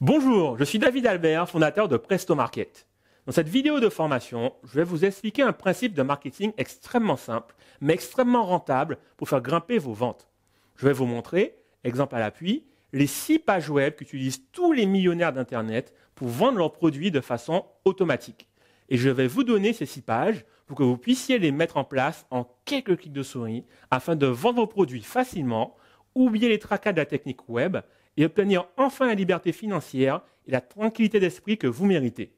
Bonjour, je suis David Albert, fondateur de Presto Market. Dans cette vidéo de formation, je vais vous expliquer un principe de marketing extrêmement simple, mais extrêmement rentable pour faire grimper vos ventes. Je vais vous montrer, exemple à l'appui, les 6 pages web qu'utilisent tous les millionnaires d'Internet pour vendre leurs produits de façon automatique. Et je vais vous donner ces 6 pages pour que vous puissiez les mettre en place en quelques clics de souris afin de vendre vos produits facilement, oublier les tracas de la technique web et obtenir enfin la liberté financière et la tranquillité d'esprit que vous méritez.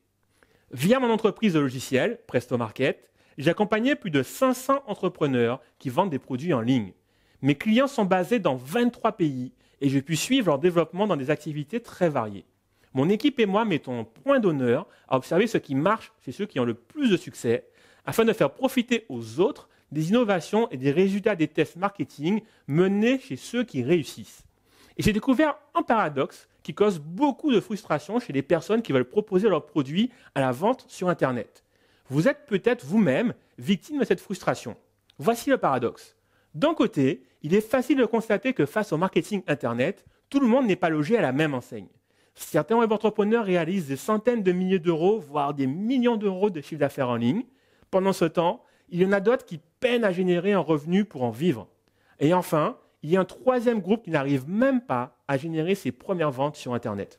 Via mon entreprise de logiciels, Presto Market, j'ai accompagné plus de 500 entrepreneurs qui vendent des produits en ligne. Mes clients sont basés dans 23 pays et j'ai pu suivre leur développement dans des activités très variées. Mon équipe et moi mettons point d'honneur à observer ce qui marche chez ceux qui ont le plus de succès afin de faire profiter aux autres des innovations et des résultats des tests marketing menés chez ceux qui réussissent. Et j'ai découvert un paradoxe qui cause beaucoup de frustration chez les personnes qui veulent proposer leurs produits à la vente sur Internet. Vous êtes peut-être vous-même victime de cette frustration. Voici le paradoxe. D'un côté, il est facile de constater que face au marketing Internet, tout le monde n'est pas logé à la même enseigne. Certains web entrepreneurs réalisent des centaines de milliers d'euros, voire des millions d'euros de chiffre d'affaires en ligne. Pendant ce temps, il y en a d'autres qui peinent à générer un revenu pour en vivre. Et enfin, il y a un troisième groupe qui n'arrive même pas à générer ses premières ventes sur Internet.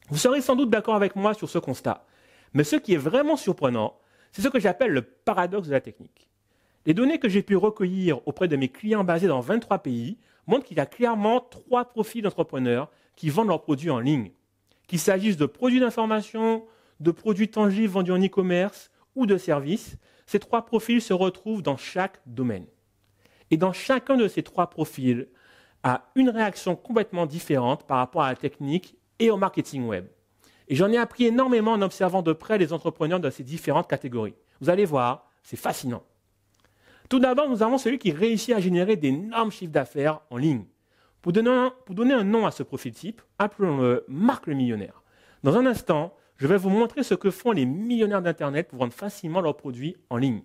Vous serez sans doute d'accord avec moi sur ce constat. Mais ce qui est vraiment surprenant, c'est ce que j'appelle le paradoxe de la technique. Les données que j'ai pu recueillir auprès de mes clients basés dans 23 pays montrent qu'il y a clairement 3 profils d'entrepreneurs qui vendent leurs produits en ligne. Qu'il s'agisse de produits d'information, de produits tangibles vendus en e-commerce ou de services, ces 3 profils se retrouvent dans chaque domaine. Et dans chacun de ces 3 profils, a une réaction complètement différente par rapport à la technique et au marketing web. Et j'en ai appris énormément en observant de près les entrepreneurs de ces différentes catégories. Vous allez voir, c'est fascinant. Tout d'abord, nous avons celui qui réussit à générer d'énormes chiffres d'affaires en ligne. Pour donner un nom à ce profil type, appelons-le Marc le millionnaire. Dans un instant, je vais vous montrer ce que font les millionnaires d'Internet pour vendre facilement leurs produits en ligne.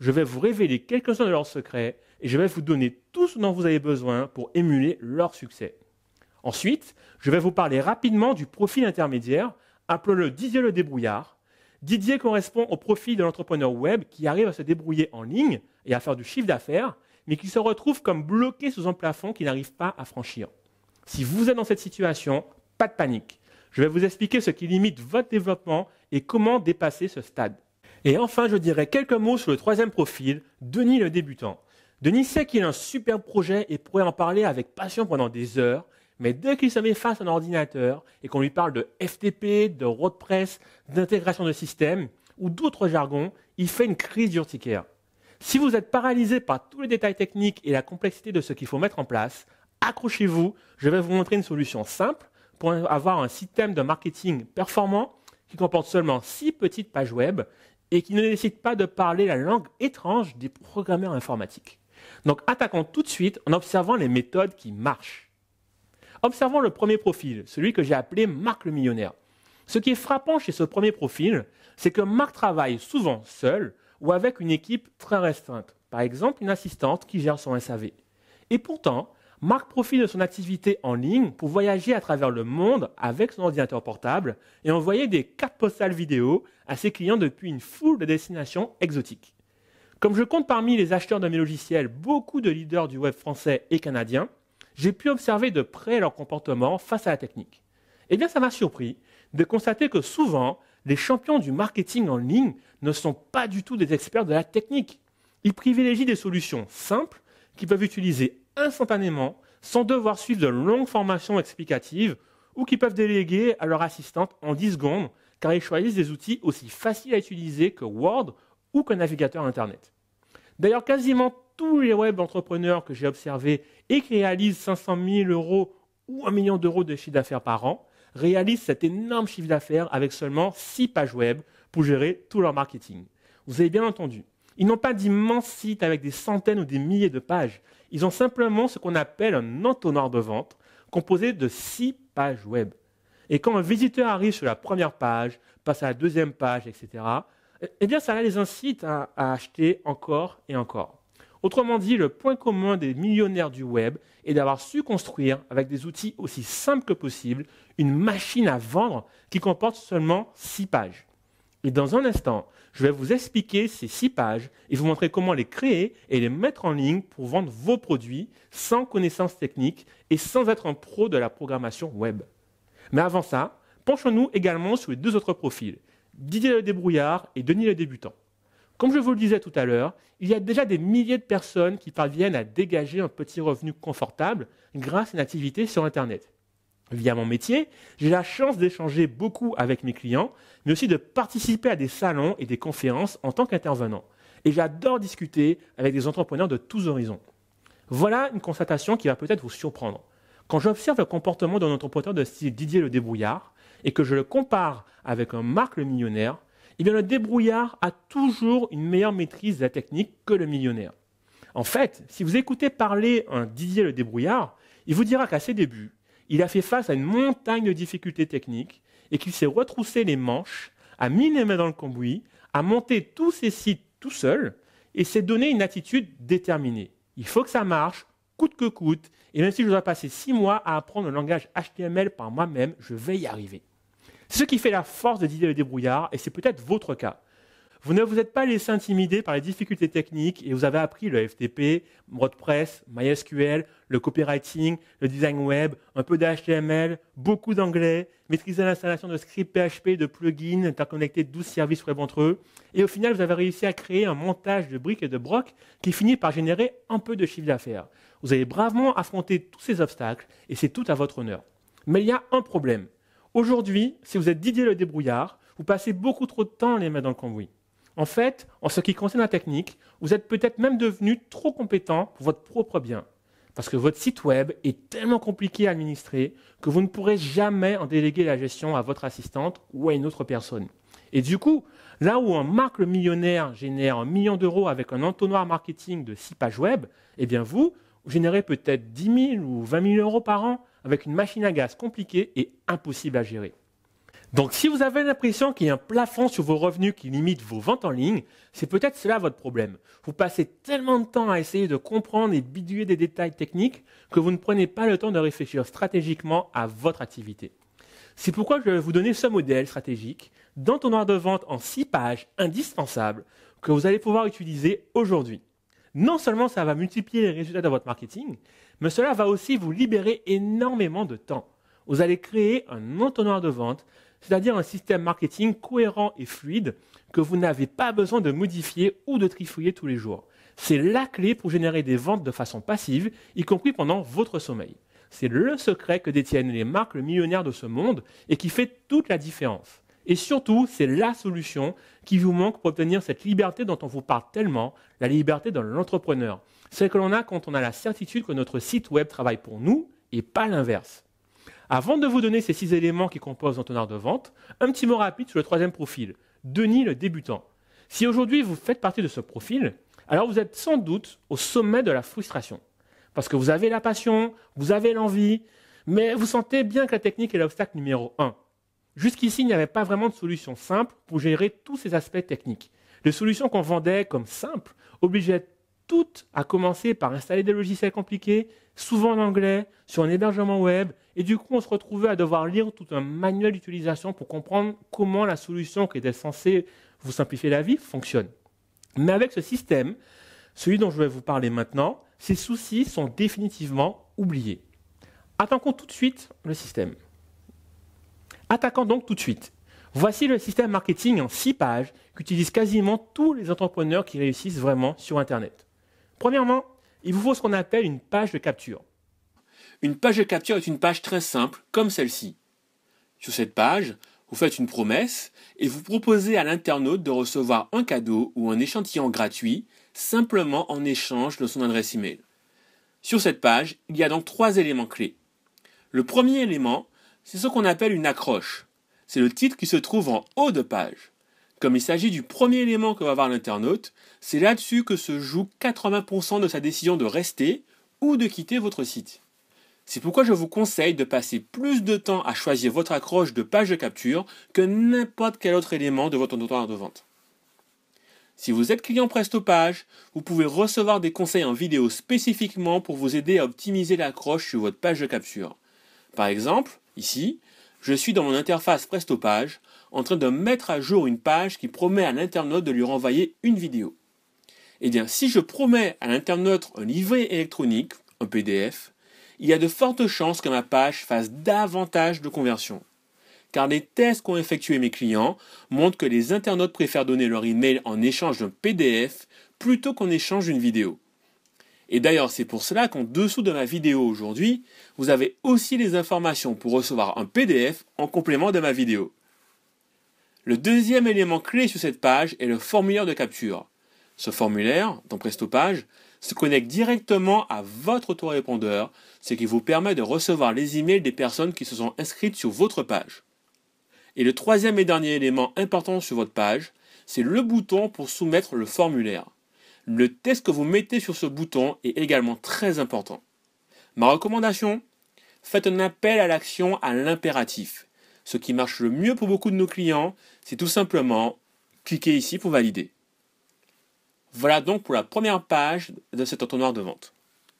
Je vais vous révéler quelques-uns de leurs secrets et je vais vous donner tout ce dont vous avez besoin pour émuler leur succès. Ensuite, je vais vous parler rapidement du profil intermédiaire, appelons-le Didier le débrouillard. Didier correspond au profil de l'entrepreneur web qui arrive à se débrouiller en ligne et à faire du chiffre d'affaires, mais qui se retrouve comme bloqué sous un plafond qu'il n'arrive pas à franchir. Si vous êtes dans cette situation, pas de panique. Je vais vous expliquer ce qui limite votre développement et comment dépasser ce stade. Et enfin, je dirai quelques mots sur le troisième profil, Denis le débutant. Denis sait qu'il a un super projet et pourrait en parler avec passion pendant des heures, mais dès qu'il se met face à un ordinateur et qu'on lui parle de FTP, de WordPress, d'intégration de système ou d'autres jargons, il fait une crise d'urticaire. Si vous êtes paralysé par tous les détails techniques et la complexité de ce qu'il faut mettre en place, accrochez-vous, je vais vous montrer une solution simple pour avoir un système de marketing performant qui comporte seulement 6 petites pages web et qui ne nécessite pas de parler la langue étrange des programmeurs informatiques. Donc attaquons tout de suite en observant les méthodes qui marchent. Observons le premier profil, celui que j'ai appelé Marc le millionnaire. Ce qui est frappant chez ce premier profil, c'est que Marc travaille souvent seul ou avec une équipe très restreinte, par exemple une assistante qui gère son SAV. Et pourtant, Marc profite de son activité en ligne pour voyager à travers le monde avec son ordinateur portable et envoyer des cartes postales vidéo à ses clients depuis une foule de destinations exotiques. Comme je compte parmi les acheteurs de mes logiciels beaucoup de leaders du web français et canadien, j'ai pu observer de près leur comportement face à la technique. Eh bien, ça m'a surpris de constater que souvent, les champions du marketing en ligne ne sont pas du tout des experts de la technique. Ils privilégient des solutions simples qu'ils peuvent utiliser instantanément sans devoir suivre de longues formations explicatives ou qu'ils peuvent déléguer à leur assistante en 10 secondes car ils choisissent des outils aussi faciles à utiliser que Word ou qu'un navigateur Internet. D'ailleurs, quasiment tous les web entrepreneurs que j'ai observés et qui réalisent 500 000 euros ou 1 million d'euros de chiffre d'affaires par an réalisent cet énorme chiffre d'affaires avec seulement 6 pages web pour gérer tout leur marketing. Vous avez bien entendu. Ils n'ont pas d'immenses sites avec des centaines ou des milliers de pages. Ils ont simplement ce qu'on appelle un entonnoir de vente composé de 6 pages web. Et quand un visiteur arrive sur la première page, passe à la deuxième page, etc., eh bien, ça les incite à acheter encore et encore. Autrement dit, le point commun des millionnaires du web est d'avoir su construire, avec des outils aussi simples que possible, une machine à vendre qui comporte seulement 6 pages. Et dans un instant, je vais vous expliquer ces 6 pages et vous montrer comment les créer et les mettre en ligne pour vendre vos produits sans connaissances techniques et sans être un pro de la programmation web. Mais avant ça, penchons-nous également sur les 2 autres profils, Didier le débrouillard et Denis le débutant. Comme je vous le disais tout à l'heure, il y a déjà des milliers de personnes qui parviennent à dégager un petit revenu confortable grâce à une activité sur Internet. Via mon métier, j'ai la chance d'échanger beaucoup avec mes clients, mais aussi de participer à des salons et des conférences en tant qu'intervenant. Et j'adore discuter avec des entrepreneurs de tous horizons. Voilà une constatation qui va peut-être vous surprendre. Quand j'observe le comportement d'un entrepreneur de style Didier le débrouillard et que je le compare avec un Marc le millionnaire, eh bien le débrouillard a toujours une meilleure maîtrise de la technique que le millionnaire. En fait, si vous écoutez parler un Didier le débrouillard, il vous dira qu'à ses débuts, il a fait face à une montagne de difficultés techniques et qu'il s'est retroussé les manches, a mis les mains dans le cambouis, a monté tous ses sites tout seul et s'est donné une attitude déterminée. Il faut que ça marche, coûte que coûte, et même si je dois passer 6 mois à apprendre le langage HTML par moi-même, je vais y arriver. C'est ce qui fait la force de Didier le débrouillard, et c'est peut-être votre cas. Vous ne vous êtes pas laissé intimider par les difficultés techniques et vous avez appris le FTP, WordPress, MySQL, le copywriting, le design web, un peu d'HTML, beaucoup d'anglais, maîtriser l'installation de scripts PHP, de plugins, interconnecter 12 services web entre eux. Et au final, vous avez réussi à créer un montage de briques et de brocs qui finit par générer un peu de chiffre d'affaires. Vous avez bravement affronté tous ces obstacles et c'est tout à votre honneur. Mais il y a un problème. Aujourd'hui, si vous êtes Didier le débrouillard, vous passez beaucoup trop de temps les mains dans le cambouis. En fait, en ce qui concerne la technique, vous êtes peut-être même devenu trop compétent pour votre propre bien. Parce que votre site web est tellement compliqué à administrer que vous ne pourrez jamais en déléguer la gestion à votre assistante ou à une autre personne. Et du coup, là où un Marc le millionnaire génère 1 million d'euros avec un entonnoir marketing de 6 pages web, eh bien vous générez peut-être 10 000 ou 20 000 euros par an avec une machine à gaz compliquée et impossible à gérer. Donc si vous avez l'impression qu'il y a un plafond sur vos revenus qui limite vos ventes en ligne, c'est peut-être cela votre problème. Vous passez tellement de temps à essayer de comprendre et bidouiller des détails techniques que vous ne prenez pas le temps de réfléchir stratégiquement à votre activité. C'est pourquoi je vais vous donner ce modèle stratégique d'entonnoir de vente en 6 pages indispensable que vous allez pouvoir utiliser aujourd'hui. Non seulement ça va multiplier les résultats de votre marketing, mais cela va aussi vous libérer énormément de temps. Vous allez créer un entonnoir de vente, c'est-à-dire un système marketing cohérent et fluide que vous n'avez pas besoin de modifier ou de trifouiller tous les jours. C'est la clé pour générer des ventes de façon passive, y compris pendant votre sommeil. C'est le secret que détiennent les Marc le millionnaire de ce monde et qui fait toute la différence. Et surtout, c'est la solution qui vous manque pour obtenir cette liberté dont on vous parle tellement, la liberté de l'entrepreneur. Celle que l'on a quand on a la certitude que notre site web travaille pour nous et pas l'inverse. Avant de vous donner ces 6 éléments qui composent l'entonnoir de vente, un petit mot rapide sur le 3e profil, Denis le débutant. Si aujourd'hui vous faites partie de ce profil, alors vous êtes sans doute au sommet de la frustration. Parce que vous avez la passion, vous avez l'envie, mais vous sentez bien que la technique est l'obstacle numéro 1. Jusqu'ici, il n'y avait pas vraiment de solution simple pour gérer tous ces aspects techniques. Les solutions qu'on vendait comme simples obligeaient toutes à commencer par installer des logiciels compliqués, souvent en anglais, sur un hébergement web, et du coup, on se retrouvait à devoir lire tout un manuel d'utilisation pour comprendre comment la solution qui était censée vous simplifier la vie fonctionne. Mais avec ce système, celui dont je vais vous parler maintenant, ces soucis sont définitivement oubliés. Attaquons tout de suite le système. Attaquons donc tout de suite. Voici le système marketing en 6 pages qu'utilisent quasiment tous les entrepreneurs qui réussissent vraiment sur Internet. Premièrement, il vous faut ce qu'on appelle une page de capture. Une page de capture est une page très simple, comme celle-ci. Sur cette page, vous faites une promesse et vous proposez à l'internaute de recevoir un cadeau ou un échantillon gratuit simplement en échange de son adresse email. Sur cette page, il y a donc 3 éléments clés. Le premier élément, c'est ce qu'on appelle une accroche. C'est le titre qui se trouve en haut de page. Comme il s'agit du premier élément que va voir l'internaute, c'est là-dessus que se joue 80% de sa décision de rester ou de quitter votre site. C'est pourquoi je vous conseille de passer plus de temps à choisir votre accroche de page de capture que n'importe quel autre élément de votre entonnoir de vente. Si vous êtes client Prestopage, vous pouvez recevoir des conseils en vidéo spécifiquement pour vous aider à optimiser l'accroche sur votre page de capture. Par exemple, ici, je suis dans mon interface Prestopage en train de mettre à jour une page qui promet à l'internaute de lui renvoyer une vidéo. Eh bien, si je promets à l'internaute un livret électronique, un PDF, il y a de fortes chances que ma page fasse davantage de conversions. Car les tests qu'ont effectués mes clients montrent que les internautes préfèrent donner leur email en échange d'un PDF plutôt qu'en échange d'une vidéo. Et d'ailleurs, c'est pour cela qu'en dessous de ma vidéo aujourd'hui, vous avez aussi les informations pour recevoir un PDF en complément de ma vidéo. Le deuxième élément clé sur cette page est le formulaire de capture. Ce formulaire, dans Prestopage, se connecte directement à votre autorépondeur, ce qui vous permet de recevoir les emails des personnes qui se sont inscrites sur votre page. Et le troisième et dernier élément important sur votre page, c'est le bouton pour soumettre le formulaire. Le texte que vous mettez sur ce bouton est également très important. Ma recommandation, faites un appel à l'action à l'impératif. Ce qui marche le mieux pour beaucoup de nos clients, c'est tout simplement cliquer ici pour valider. Voilà donc pour la première page de cet entonnoir de vente.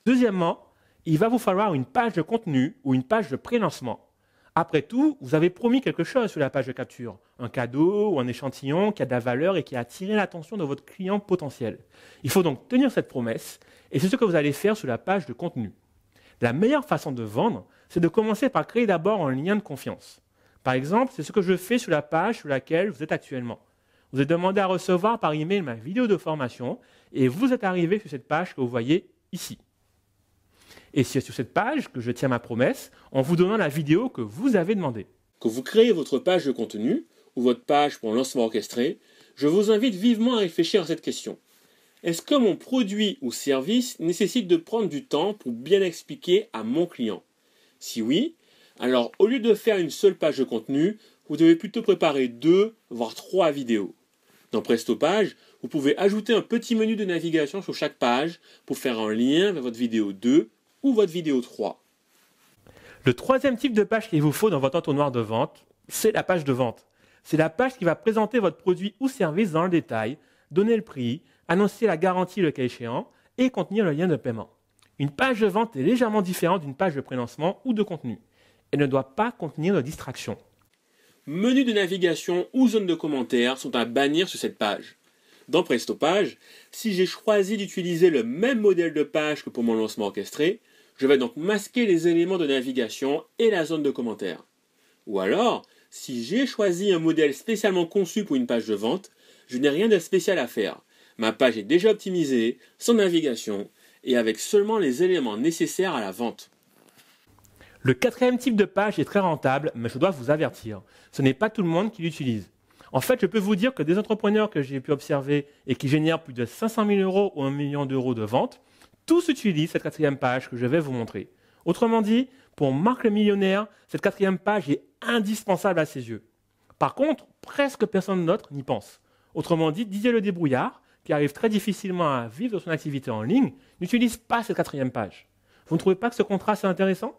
Deuxièmement, il va vous falloir une page de contenu ou une page de pré-lancement. Après tout, vous avez promis quelque chose sur la page de capture, un cadeau ou un échantillon qui a de la valeur et qui a attiré l'attention de votre client potentiel. Il faut donc tenir cette promesse et c'est ce que vous allez faire sur la page de contenu. La meilleure façon de vendre, c'est de commencer par créer d'abord un lien de confiance. Par exemple, c'est ce que je fais sur la page sur laquelle vous êtes actuellement. Vous êtes demandé à recevoir par email ma vidéo de formation et vous êtes arrivé sur cette page que vous voyez ici. Et c'est sur cette page que je tiens ma promesse en vous donnant la vidéo que vous avez demandée. Quand vous créez votre page de contenu ou votre page pour un lancement orchestré, je vous invite vivement à réfléchir à cette question. Est-ce que mon produit ou service nécessite de prendre du temps pour bien expliquer à mon client? Si oui, alors au lieu de faire une seule page de contenu, vous devez plutôt préparer 2 voire 3 vidéos. Dans Prestopage, vous pouvez ajouter un petit menu de navigation sur chaque page pour faire un lien vers votre vidéo 2 ou votre vidéo 3. Le troisième type de page qu'il vous faut dans votre entonnoir de vente, c'est la page de vente. C'est la page qui va présenter votre produit ou service dans le détail, donner le prix, annoncer la garantie le cas échéant et contenir le lien de paiement. Une page de vente est légèrement différente d'une page de prélancement ou de contenu. Elle ne doit pas contenir de distraction. Menus de navigation ou zones de commentaires sont à bannir sur cette page. Dans Prestopage, si j'ai choisi d'utiliser le même modèle de page que pour mon lancement orchestré, je vais donc masquer les éléments de navigation et la zone de commentaires. Ou alors, si j'ai choisi un modèle spécialement conçu pour une page de vente, je n'ai rien de spécial à faire. Ma page est déjà optimisée, sans navigation, et avec seulement les éléments nécessaires à la vente. Le quatrième type de page est très rentable, mais je dois vous avertir, ce n'est pas tout le monde qui l'utilise. En fait, je peux vous dire que des entrepreneurs que j'ai pu observer et qui génèrent plus de 500 000 euros ou 1 million d'euros de vente, tous utilisent cette quatrième page que je vais vous montrer. Autrement dit, pour Marc le millionnaire, cette quatrième page est indispensable à ses yeux. Par contre, presque personne d'autre n'y pense. Autrement dit, Didier le débrouillard, qui arrive très difficilement à vivre de son activité en ligne, n'utilise pas cette quatrième page. Vous ne trouvez pas que ce contraste est intéressant?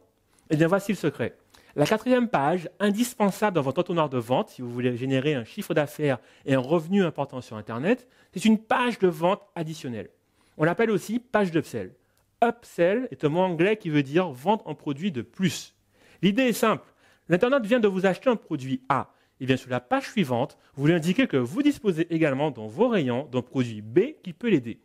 Eh bien, voici le secret. La quatrième page, indispensable dans votre entonnoir de vente, si vous voulez générer un chiffre d'affaires et un revenu important sur Internet, c'est une page de vente additionnelle. On l'appelle aussi page d'upsell. Upsell est un mot anglais qui veut dire vendre un produit de plus. L'idée est simple. L'internaute vient de vous acheter un produit A. Et bien sur la page suivante, vous lui indiquez que vous disposez également dans vos rayons d'un produit B qui peut l'aider.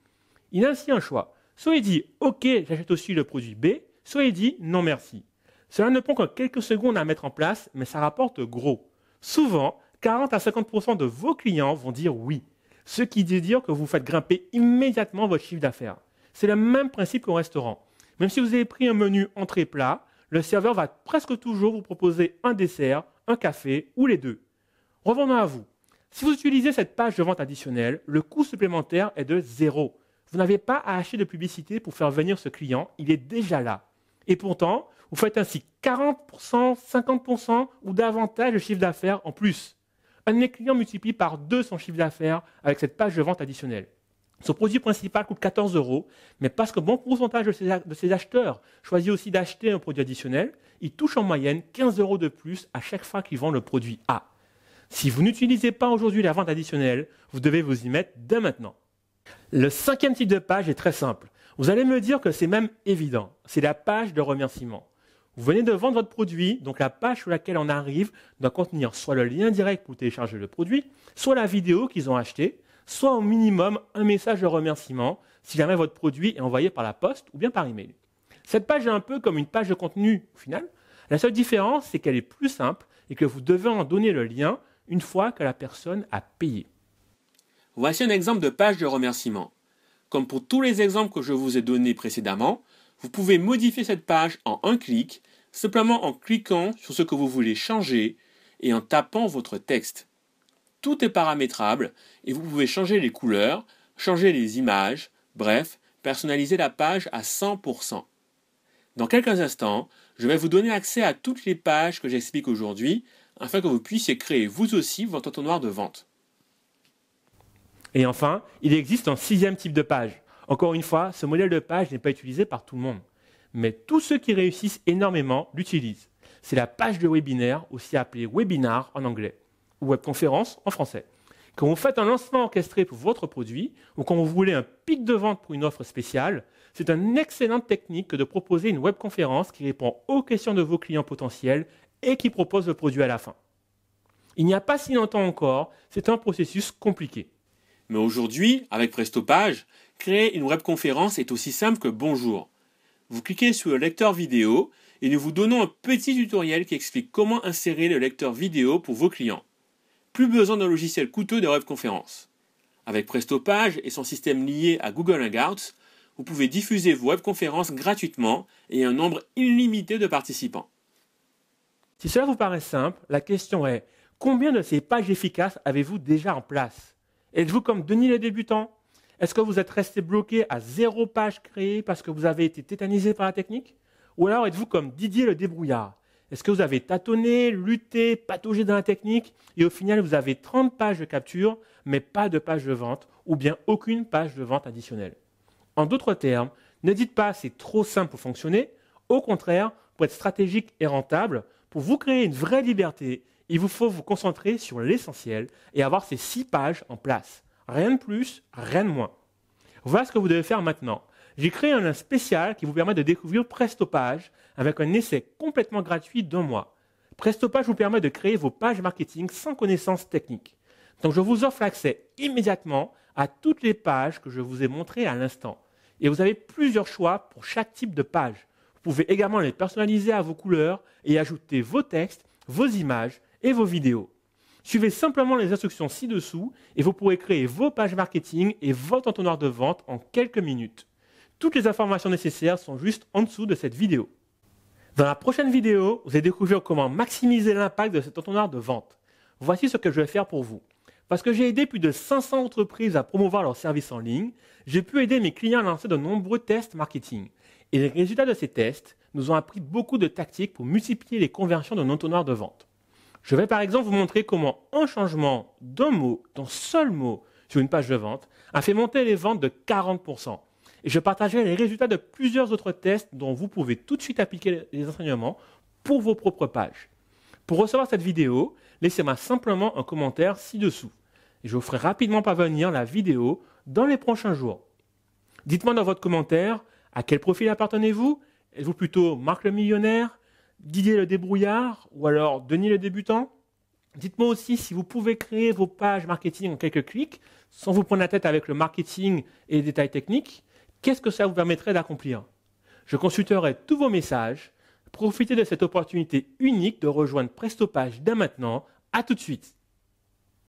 Il a ainsi un choix. Soit il dit « Ok, j'achète aussi le produit B », soit il dit « Non merci ». Cela ne prend que quelques secondes à mettre en place, mais ça rapporte gros. Souvent, 40 à 50% de vos clients vont dire oui, ce qui veut dire que vous faites grimper immédiatement votre chiffre d'affaires. C'est le même principe qu'au restaurant. Même si vous avez pris un menu entrée-plat, le serveur va presque toujours vous proposer un dessert, un café ou les deux. Revenons à vous. Si vous utilisez cette page de vente additionnelle, le coût supplémentaire est de 0. Vous n'avez pas à acheter de publicité pour faire venir ce client, il est déjà là. Et pourtant, vous faites ainsi 40%, 50% ou davantage de chiffre d'affaires en plus. Un de mes clients multiplie par 2 son chiffre d'affaires avec cette page de vente additionnelle. Son produit principal coûte 14 €, mais parce que bon pourcentage de ses acheteurs choisit aussi d'acheter un produit additionnel, il touche en moyenne 15 € de plus à chaque fois qu'il vend le produit A. Si vous n'utilisez pas aujourd'hui la vente additionnelle, vous devez vous y mettre dès maintenant. Le 5e type de page est très simple. Vous allez me dire que c'est même évident. C'est la page de remerciement. Vous venez de vendre votre produit, donc la page sur laquelle on arrive doit contenir soit le lien direct pour télécharger le produit, soit la vidéo qu'ils ont achetée, soit au minimum un message de remerciement si jamais votre produit est envoyé par la poste ou bien par email. Cette page est un peu comme une page de contenu au final. La seule différence, c'est qu'elle est plus simple et que vous devez en donner le lien une fois que la personne a payé. Voici un exemple de page de remerciement. Comme pour tous les exemples que je vous ai donnés précédemment, vous pouvez modifier cette page en un clic, simplement en cliquant sur ce que vous voulez changer et en tapant votre texte. Tout est paramétrable et vous pouvez changer les couleurs, changer les images, bref, personnaliser la page à 100%. Dans quelques instants, je vais vous donner accès à toutes les pages que j'explique aujourd'hui afin que vous puissiez créer vous aussi votre entonnoir de vente. Et enfin, il existe un 6e type de page. Encore une fois, ce modèle de page n'est pas utilisé par tout le monde. Mais tous ceux qui réussissent énormément l'utilisent. C'est la page de webinaire, aussi appelée webinar en anglais, ou webconférence en français. Quand vous faites un lancement orchestré pour votre produit, ou quand vous voulez un pic de vente pour une offre spéciale, c'est une excellente technique que de proposer une webconférence qui répond aux questions de vos clients potentiels et qui propose le produit à la fin. Il n'y a pas si longtemps encore, c'est un processus compliqué. Mais aujourd'hui, avec Prestopage, créer une webconférence est aussi simple que bonjour. Vous cliquez sur le lecteur vidéo et nous vous donnons un petit tutoriel qui explique comment insérer le lecteur vidéo pour vos clients. Plus besoin d'un logiciel coûteux de webconférence. Avec Prestopage et son système lié à Google Hangouts, vous pouvez diffuser vos webconférences gratuitement et un nombre illimité de participants. Si cela vous paraît simple, la question est combien de ces pages efficaces avez-vous déjà en place? Êtes-vous comme Denis le débutant? Est-ce que vous êtes resté bloqué à 0 page créée parce que vous avez été tétanisé par la technique? Ou alors êtes-vous comme Didier le débrouillard? Est-ce que vous avez tâtonné, lutté, pataugé dans la technique et au final vous avez 30 pages de capture mais pas de page de vente ou bien aucune page de vente additionnelle? En d'autres termes, ne dites pas c'est trop simple pour fonctionner. Au contraire, pour être stratégique et rentable, pour vous créer une vraie liberté, il vous faut vous concentrer sur l'essentiel et avoir ces 6 pages en place. Rien de plus, rien de moins. Voilà ce que vous devez faire maintenant. J'ai créé un lien spécial qui vous permet de découvrir Prestopage avec un essai complètement gratuit d'1 mois. Prestopage vous permet de créer vos pages marketing sans connaissances techniques. Donc je vous offre l'accès immédiatement à toutes les pages que je vous ai montrées à l'instant. Et vous avez plusieurs choix pour chaque type de page. Vous pouvez également les personnaliser à vos couleurs et ajouter vos textes, vos images et vos vidéos. Suivez simplement les instructions ci-dessous et vous pourrez créer vos pages marketing et votre entonnoir de vente en quelques minutes. Toutes les informations nécessaires sont juste en dessous de cette vidéo. Dans la prochaine vidéo, vous allez découvrir comment maximiser l'impact de cet entonnoir de vente. Voici ce que je vais faire pour vous. Parce que j'ai aidé plus de 500 entreprises à promouvoir leurs services en ligne, j'ai pu aider mes clients à lancer de nombreux tests marketing. Et les résultats de ces tests nous ont appris beaucoup de tactiques pour multiplier les conversions de nos entonnoirs de vente. Je vais par exemple vous montrer comment un changement d'un mot, d'un seul mot sur une page de vente a fait monter les ventes de 40%. Et je partagerai les résultats de plusieurs autres tests dont vous pouvez tout de suite appliquer les enseignements pour vos propres pages. Pour recevoir cette vidéo, laissez-moi simplement un commentaire ci-dessous. Et je vous ferai rapidement parvenir la vidéo dans les prochains jours. Dites-moi dans votre commentaire à quel profil appartenez-vous? Êtes-vous plutôt Marc le millionnaire, Didier le débrouillard ou alors Denis le débutant? Dites-moi aussi si vous pouvez créer vos pages marketing en quelques clics sans vous prendre la tête avec le marketing et les détails techniques. Qu'est-ce que ça vous permettrait d'accomplir? Je consulterai tous vos messages. Profitez de cette opportunité unique de rejoindre Prestopage dès maintenant. À tout de suite.